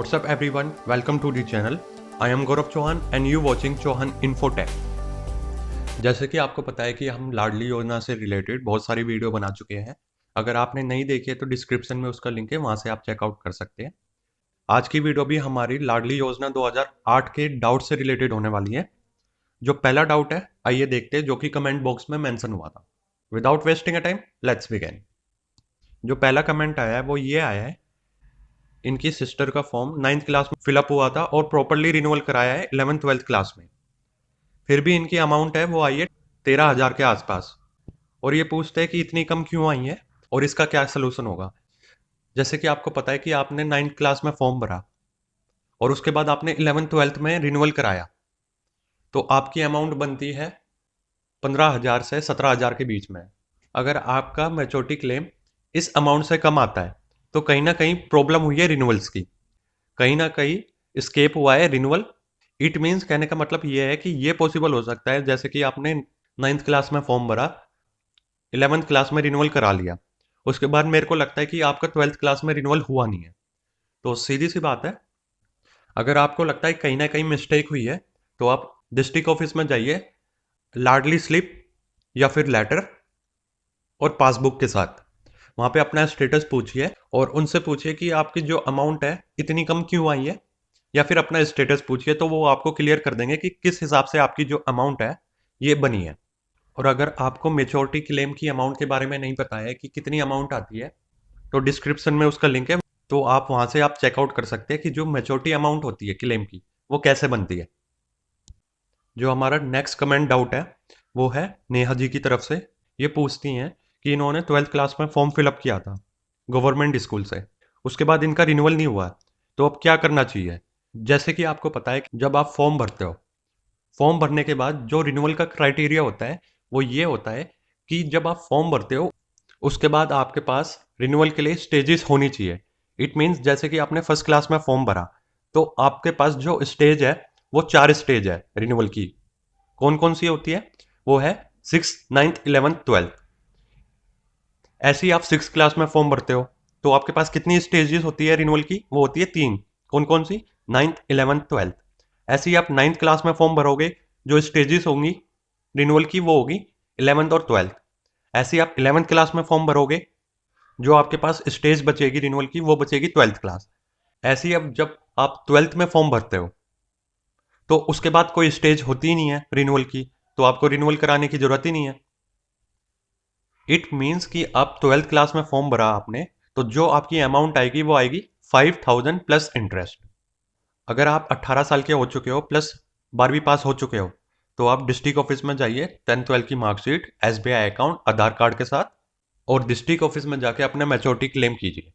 What's up everyone, welcome to the channel. I am Gaurav Chauhan and you watching Chauhan Infotech. जैसे कि आपको पता है कि हम लाडली योजना से रिलेटेड बहुत सारी वीडियो बना चुके हैं। अगर आपने नहीं देखी है तो डिस्क्रिप्शन में उसका लिंक है, वहां से आप चेकआउट कर सकते हैं। आज की वीडियो भी हमारी लाडली योजना 2008 के डाउट से रिलेटेड होने वाली है। जो पहला डाउट है आइए देखते हैं, जो कि कमेंट बॉक्स में मेंशन हुआ था। Without wasting a time let's begin. जो पहला कमेंट आया है वो ये आया है, इनकी सिस्टर का फॉर्म 9th क्लास में फिलअप हुआ था और प्रॉपरली रिन्यूअल कराया है 11th-12th क्लास में। फिर भी इनकी अमाउंट है वो आई है 13,000 के आसपास, और ये पूछते हैं कि इतनी कम क्यों आई है और इसका क्या सोल्यूशन होगा। जैसे कि आपको पता है कि आपने 9th क्लास में फॉर्म भरा और उसके बाद आपने 11th-12th में रिन्यूअल कराया, तो आपकी अमाउंट बनती है 15,000 से 17,000 के बीच में। अगर आपका मैच्योरिटी क्लेम इस अमाउंट से कम आता है तो कहीं ना कहीं प्रॉब्लम हुई है रिन्यूअल्स की, कहीं ना कहीं स्केप हुआ है रिन्यूअल। इट मीन्स कहने का मतलब ये है कि ये पॉसिबल हो सकता है, जैसे कि आपने 9th क्लास में फॉर्म भरा, 11th क्लास में रिन्यूअल करा लिया, उसके बाद मेरे को लगता है कि आपका 12th क्लास में रिन्यूअल हुआ नहीं है। तो सीधी सी बात है, अगर आपको लगता है कहीं ना कहीं मिस्टेक हुई है तो आप डिस्ट्रिक्ट ऑफिस में जाइए लाडली स्लिप या फिर लेटर और पासबुक के साथ। वहाँ पे अपना स्टेटस पूछिए और उनसे पूछिए कि आपकी जो अमाउंट है इतनी कम क्यों आई है, या फिर अपना स्टेटस पूछिए, तो वो आपको क्लियर कर देंगे कि किस हिसाब से आपकी जो अमाउंट है ये बनी है। और अगर आपको मेच्योरिटी क्लेम की अमाउंट के बारे में नहीं पता है कि कितनी अमाउंट आती है, तो डिस्क्रिप्शन में उसका लिंक है, तो आप वहाँ से आप चेकआउट कर सकते हैं कि जो मेच्योरिटी अमाउंट होती है क्लेम की वो कैसे बनती है। जो हमारा नेक्स्ट कमेंट डाउट है वो है नेहा जी की तरफ से। ये पूछती हैं कि इन्होंने 12th क्लास में फॉर्म फिलअप किया था गवर्नमेंट स्कूल से, उसके बाद इनका रिन्यूअल नहीं हुआ, तो अब क्या करना चाहिए। जैसे कि आपको पता है कि जब आप फॉर्म भरते हो, फॉर्म भरने के बाद जो रिन्यूअल का क्राइटेरिया होता है वो ये होता है कि जब आप फॉर्म भरते हो उसके बाद आपके पास रिन्यूअल के लिए स्टेजेस होनी चाहिए। इट मीन्स जैसे कि आपने फर्स्ट क्लास में फॉर्म भरा तो आपके पास जो स्टेज है वो 4 स्टेज है रिन्यूअल की। कौन कौन सी होती है? वो है 6th, 9th, 11th, 12th। ऐसे ही आप 6th क्लास में फॉर्म भरते हो तो आपके पास कितनी स्टेजेस होती है रिन्यूअल की? वो होती है 3। कौन कौन सी? 9th, 11th, 12th। ऐसे ही आप 9th क्लास में फॉर्म भरोगे, जो स्टेजेस होंगी रिन्यूअल की वो होगी 11th और 12th। ऐसे ही आप 11th क्लास में फॉर्म भरोगे, जो आपके पास स्टेज बचेगी रिन्यूअल की वो बचेगी 12th क्लास। ऐसे ही अब जब आप 12th में फॉर्म भरते हो तो उसके बाद कोई स्टेज होती ही नहीं है रिन्यूअल की, तो आपको रिन्यूअल कराने की जरूरत ही नहीं है। इट मीन्स कि आप 12th क्लास में फॉर्म भरा आपने, तो जो आपकी अमाउंट आएगी वो आएगी 5,000 प्लस इंटरेस्ट। अगर आप 18 साल के हो चुके हो प्लस 12वीं पास हो चुके हो तो आप डिस्ट्रिक्ट ऑफिस में जाइए 10th-12th की मार्कशीट, SBI अकाउंट, आधार कार्ड के साथ, और डिस्ट्रिक्ट ऑफिस में जाके अपना मैच्योरिटी क्लेम कीजिए।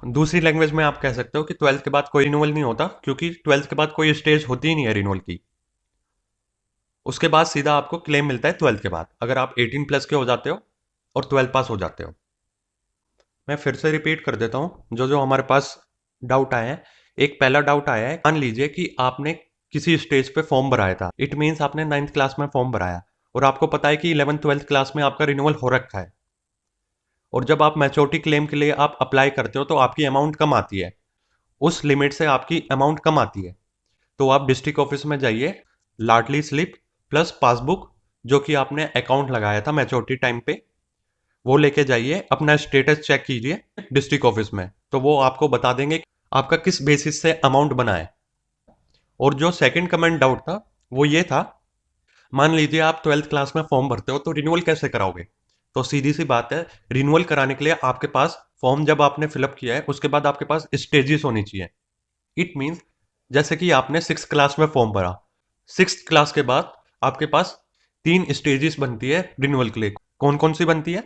दूसरी लैंग्वेज में आप कह सकते हो कि 12th के बाद कोई रिन्यूअल नहीं होता, क्योंकि 12th के बाद कोई स्टेज होती ही नहीं है रिन्यूअल की। उसके बाद सीधा आपको क्लेम मिलता है 12th के बाद, अगर आप 18 प्लस के हो जाते हो और 12 पास हो जाते हो। मैं फिर से रिपीट कर देता हूँ जो जो हमारे पास डाउट आए हैं। एक पहला डाउट आया है, मान लीजिए कि आपने किसी स्टेज पे फॉर्म भराया था, इट मीन्स आपने 9th क्लास में फॉर्म भराया और आपको पता है कि 11th-12th क्लास में आपका रिन्यूअल हो रखा है, और जब आप मैच्योरिटी क्लेम के लिए आप अप्लाई करते हो तो आपकी अमाउंट कम आती है, उस लिमिट से आपकी अमाउंट कम आती है। तो आप डिस्ट्रिक्ट ऑफिस में जाइए, लाडली स्लिप प्लस पासबुक जो कि आपने अकाउंट लगाया था मैच्योरिटी टाइम पे, वो लेके जाइए, अपना स्टेटस चेक कीजिए डिस्ट्रिक्ट ऑफिस में, तो वो आपको बता देंगे आपका किस बेसिस से अमाउंट बना है। और जो सेकंड कमेंट डाउट था वो ये था, मान लीजिए आप 12th क्लास में फॉर्म भरते हो तो रिन्यूअल कैसे कराओगे। तो सीधी सी बात है, रिन्यूअल कराने के लिए आपके पास फॉर्म जब आपने फिलअप किया है उसके बाद आपके पास स्टेजेस होनी चाहिए। इट मीन्स जैसे कि आपने 6th क्लास में फॉर्म भरा, 6th क्लास के बाद आपके पास 3 स्टेजेस बनती है रिन्यूअल के लिए। कौन कौन सी बनती है?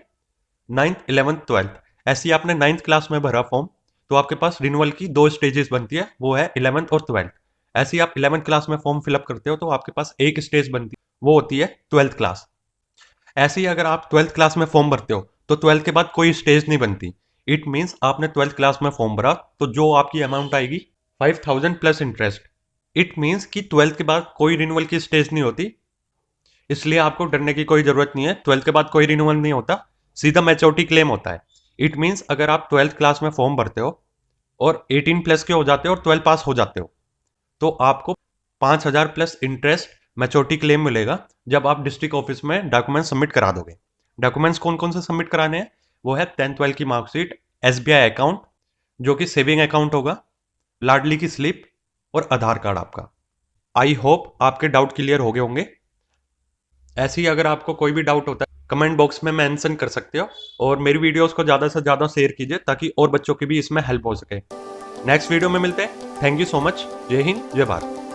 9th, 11th, 12th। ऐसे ही आपने 9th क्लास में भरा फॉर्म तो आपके पास रिन्यूअल की 2 स्टेजेस बनती है, वो है 11th और 12th। ऐसे ही आप 11th क्लास में फॉर्म फिलअप करते हो तो आपके पास एक स्टेज बनती है, वो होती है 12th क्लास। ऐसे ही अगर आप 12th क्लास में फॉर्म भरते हो तो 12th के बाद कोई स्टेज नहीं बनती। इट मीन्स आपने 12th क्लास में फॉर्म भरा तो जो आपकी अमाउंट आएगी 5,000 प्लस इंटरेस्ट। इट मीन्स कि 12th के बाद कोई रिन्यूअल की स्टेज नहीं होती, इसलिए आपको डरने की कोई जरूरत नहीं है। 12th के बाद कोई रिन्यूअल नहीं होता, सीधा मैच्योरिटी क्लेम होता है। इट मीन्स अगर आप 12th क्लास में फॉर्म भरते हो और 18 प्लस के हो जाते हो और 12 पास हो जाते हो तो आपको 5,000 प्लस इंटरेस्ट मैच्योरिटी क्लेम मिलेगा जब आप डिस्ट्रिक्ट ऑफिस में डॉक्यूमेंट सबमिट करा दोगे। डॉक्यूमेंट्स कौन कौन से सबमिट कराने हैं? वो है 10th-12 की मार्कशीट, SBI अकाउंट जो कि सेविंग अकाउंट होगा, लाडली की स्लिप और आधार कार्ड आपका। आई होप आपके डाउट क्लियर हो गए होंगे। ऐसे ही अगर आपको कोई भी डाउट होता है कमेंट बॉक्स में मेंशन कर सकते हो और मेरी वीडियोस को ज़्यादा से ज़्यादा शेयर कीजिए ताकि और बच्चों की भी इसमें हेल्प हो सके। नेक्स्ट वीडियो में मिलते हैं। Thank you so much. जय हिंद, जय भारत।